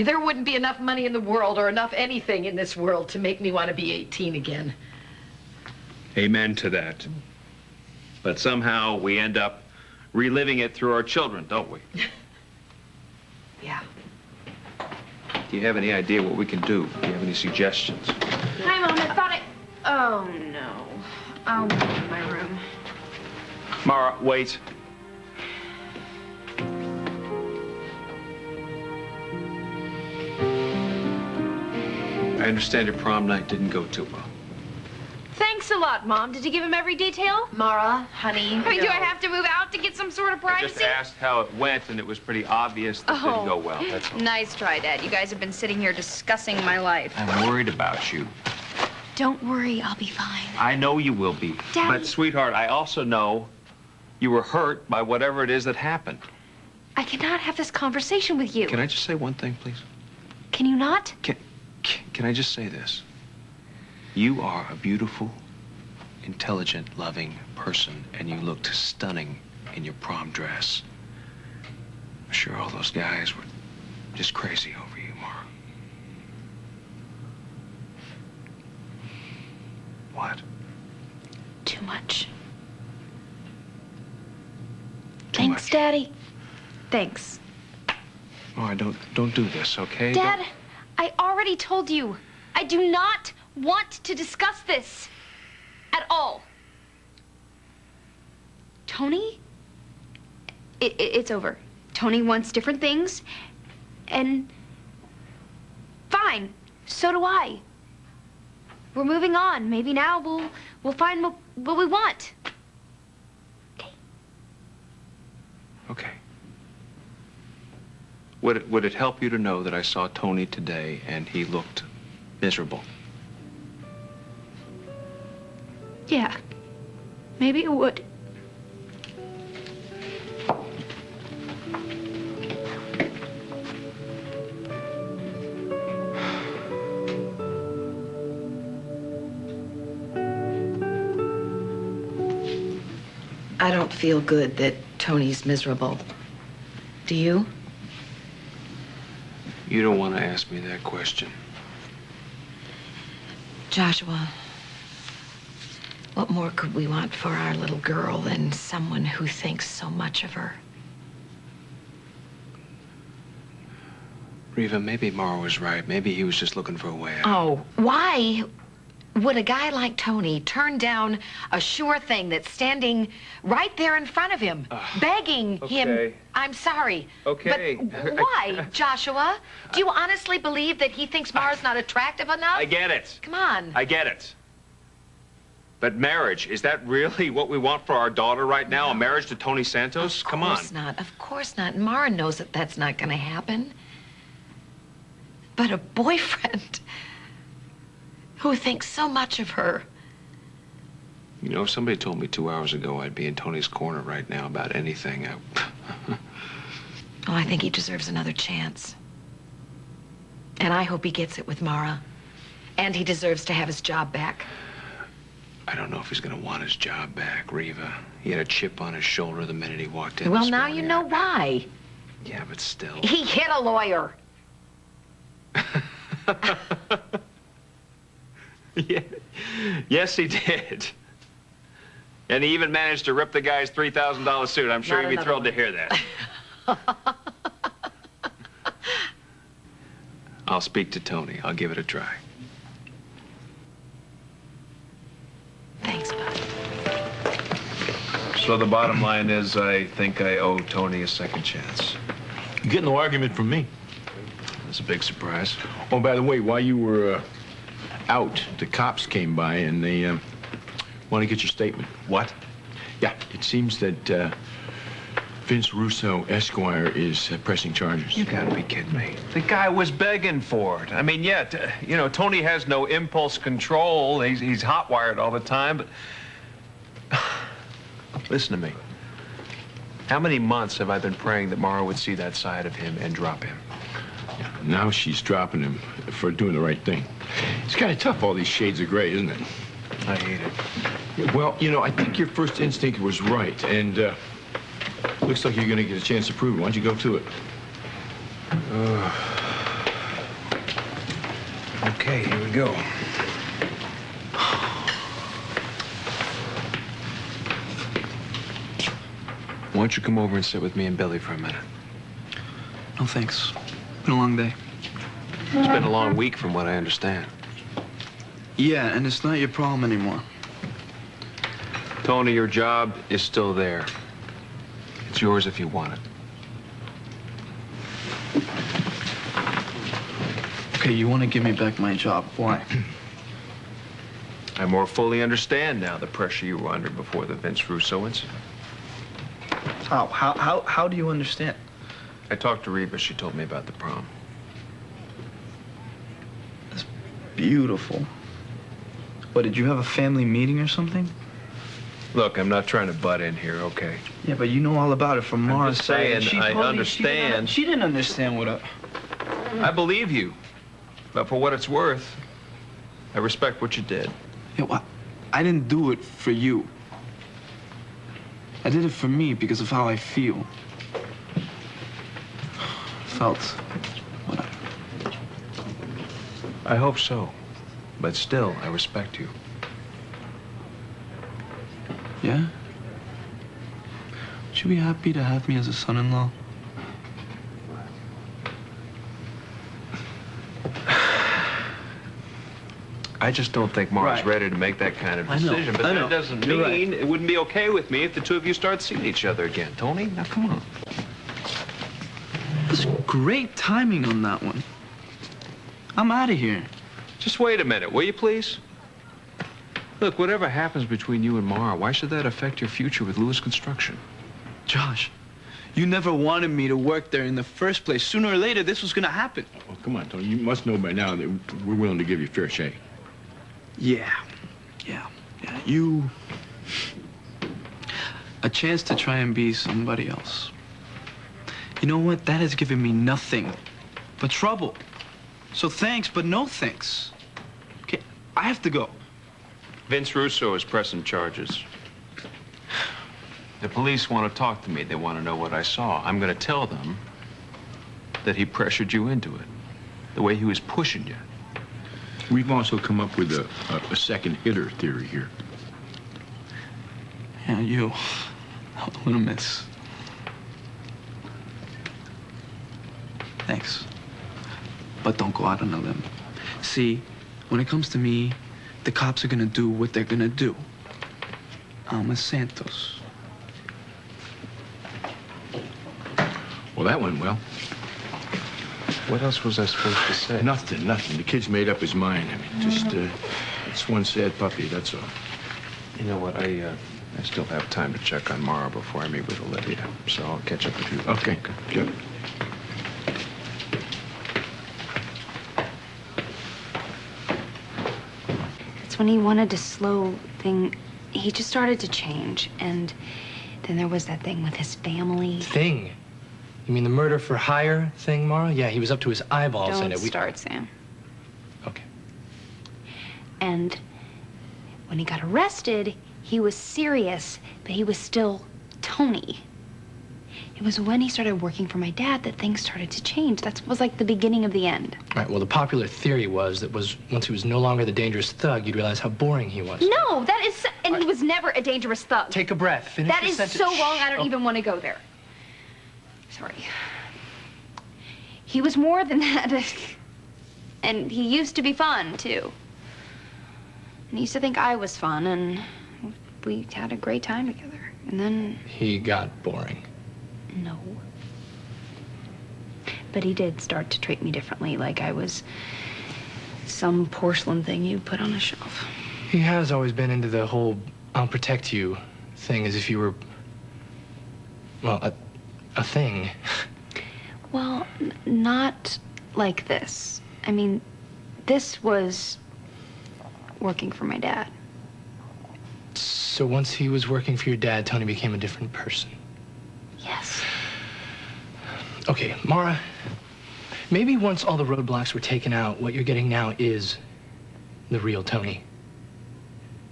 There wouldn't be enough money in the world or enough anything in this world to make me want to be 18 again. Amen to that. But somehow we end up reliving it through our children, don't we? Yeah. Do you have any idea what we can do? Do you have any suggestions? Hi, Mom. I thought Oh, no. I'll go in my room. Marah, wait. I understand your prom night didn't go too well. Thanks a lot, Mom. Did you give him every detail? Marah, honey. I mean, do I have to move out to get some sort of privacy? I just asked how it went, and it was pretty obvious that it didn't go well. That's all. Nice try, Dad. You guys have been sitting here discussing my life. I'm worried about you. Don't worry, I'll be fine. I know you will be. Daddy. But, sweetheart, I also know you were hurt by whatever it is that happened. I cannot have this conversation with you. Can I just say one thing, please? Can you not? Can I just say this? You are a beautiful, intelligent, loving person, and you looked stunning in your prom dress. I'm sure all those guys were just crazy over you, Marah. What? Too much. Too Thanks, much. Daddy. Thanks. Oh, don't do this, okay? Dad, I already told you. I do not want to discuss this at all. Tony? It's over. Tony wants different things, and fine, so do I. We're moving on. Maybe now we'll find what we want. Okay. Okay. Would it help you to know that I saw Tony today and he looked miserable? Yeah. Maybe it would. I don't feel good that Tony's miserable. Do you? You don't want to ask me that question. Joshua, what more could we want for our little girl than someone who thinks so much of her? Reva, maybe Marah was right. Maybe he was just looking for a way out. Oh, why would a guy like Tony turn down a sure thing that's standing right there in front of him, begging him? I'm sorry. Okay. But why, Joshua? Do you honestly believe that he thinks Marah's not attractive enough? I get it. Come on. I get it. But marriage, is that really what we want for our daughter right now? No. A marriage to Tony Santos? Come on. Of course not. Of course not. And Marah knows that that's not going to happen. But a boyfriend who thinks so much of her. You know, if somebody told me 2 hours ago I'd be in Tony's corner right now about anything, Oh, I think he deserves another chance. And I hope he gets it with Marah. And he deserves to have his job back. I don't know if he's going to want his job back, Reva. He had a chip on his shoulder the minute he walked in. Well, now you know why. Yeah, but still. He hit a lawyer. Yeah. Yes, he did. And he even managed to rip the guy's $3,000 suit. I'm sure he'd be thrilled to hear that. I'll speak to Tony. I'll give it a try. Thanks, bud. So the bottom line is, I think I owe Tony a second chance. You get no argument from me. That's a big surprise. Oh, by the way, while you were out, the cops came by and they want to get your statement. What? Yeah, it seems that Vince Russo, Esquire, is pressing charges. You gotta be kidding me. The guy was begging for it. I mean, yeah, you know, Tony has no impulse control. He's hot-wired all the time, but... Listen to me. How many months have I been praying that Marah would see that side of him and drop him? Yeah, now she's dropping him for doing the right thing. It's kind of tough, all these shades of gray, isn't it? I hate it. Yeah, well, you know, I think your first instinct was right, and looks like you're going to get a chance to prove it. Why don't you go to it? we go. Why don't you come over and sit with me and Billy for a minute? No, thanks. Been a long day. It's been a long week from what I understand. Yeah, and it's not your problem anymore. Tony, your job is still there. It's yours if you want it. Okay, you want to give me back my job. Why? I more fully understand now the pressure you were under before the Vince Russo incident. How do you understand? I talked to Reva. She told me about the prom. That's beautiful. What, did you have a family meeting or something? Look, I'm not trying to butt in here, okay? Yeah, but you know all about it from Marah's side. I'm just saying, I understand. She didn't understand what I believe you. But for what it's worth, I respect what you did. Yeah, well, I didn't do it for you. I did it for me because of how I feel. Felt. Whatever. I hope so. But still, I respect you. Yeah? Would you be happy to have me as a son-in-law? I just don't think Marah's ready to make that kind of decision. But that doesn't mean it wouldn't be okay with me if the two of you start seeing each other again. Tony, now come on. That's great timing on that one. I'm out of here. Just wait a minute, will you please? Look, whatever happens between you and Marah, why should that affect your future with Lewis Construction? Josh, you never wanted me to work there in the first place. Sooner or later, this was gonna happen. Oh, come on, Tony. You must know by now that we're willing to give you a fair shake. Yeah. You... A chance to try and be somebody else. You know what? That has given me nothing but trouble. So thanks, but no thanks. Okay, I have to go. Vince Russo is pressing charges. The police want to talk to me. They want to know what I saw. I'm going to tell them that he pressured you into it, the way he was pushing you. We've also come up with a second hitter theory here. Yeah, you. What a miss. Thanks. But don't go out on a limb. See, when it comes to me, the cops are gonna do what they're gonna do. I'm a Santos. Well, that went well. What else was I supposed to say? Nothing. The kid's made up his mind. I mean, just, it's one sad puppy, that's all. You know what, I still have time to check on Marah before I meet with Olivia, so I'll catch up with you. Okay, good. It's when he wanted to slow thing, he just started to change. And then there was that thing with his family. Thing? You mean the murder for hire thing, Marah? Yeah, he was up to his eyeballs in it. Don't start, Sam. Okay. And when he got arrested, he was serious, but he was still Tony. It was when he started working for my dad that things started to change. That was like the beginning of the end. All right, well, the popular theory was that once he was no longer the dangerous thug, you'd realize how boring he was. No, that is... And he was never a dangerous thug. Take a breath. Finish That your is sentence. so wrong, I don't even want to go there. Sorry. He was more than that. And he used to be fun, too. And he used to think I was fun, and we had a great time together. And then... He got boring. No. But he did start to treat me differently, like I was some porcelain thing you put on a shelf. He has always been into the whole I'll protect you thing, as if you were, well, a thing. Well, not like this. I mean, this was working for my dad. So once he was working for your dad, Tony became a different person. Yes. Okay, Marah, maybe once all the roadblocks were taken out, what you're getting now is the real Tony.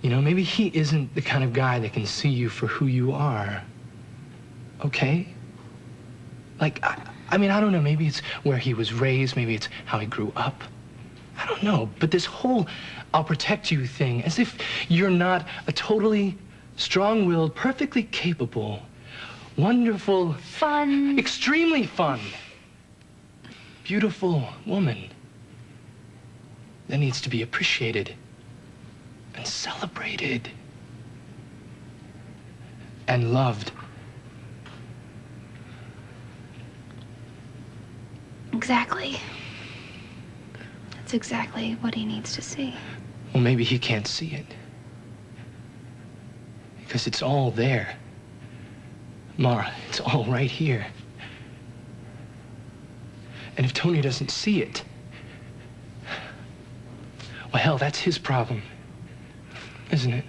You know, maybe he isn't the kind of guy that can see you for who you are. Okay? Like, I mean, I don't know, maybe it's where he was raised, maybe it's how he grew up. I don't know, but this whole I'll protect you thing, as if you're not a totally strong-willed, perfectly capable, wonderful, Fun. extremely fun, beautiful woman that needs to be appreciated and celebrated and loved. Exactly. That's exactly what he needs to see. Well, maybe he can't see it. Because it's all there. Marah, it's all right here. And if Tony doesn't see it, well, hell, that's his problem, isn't it?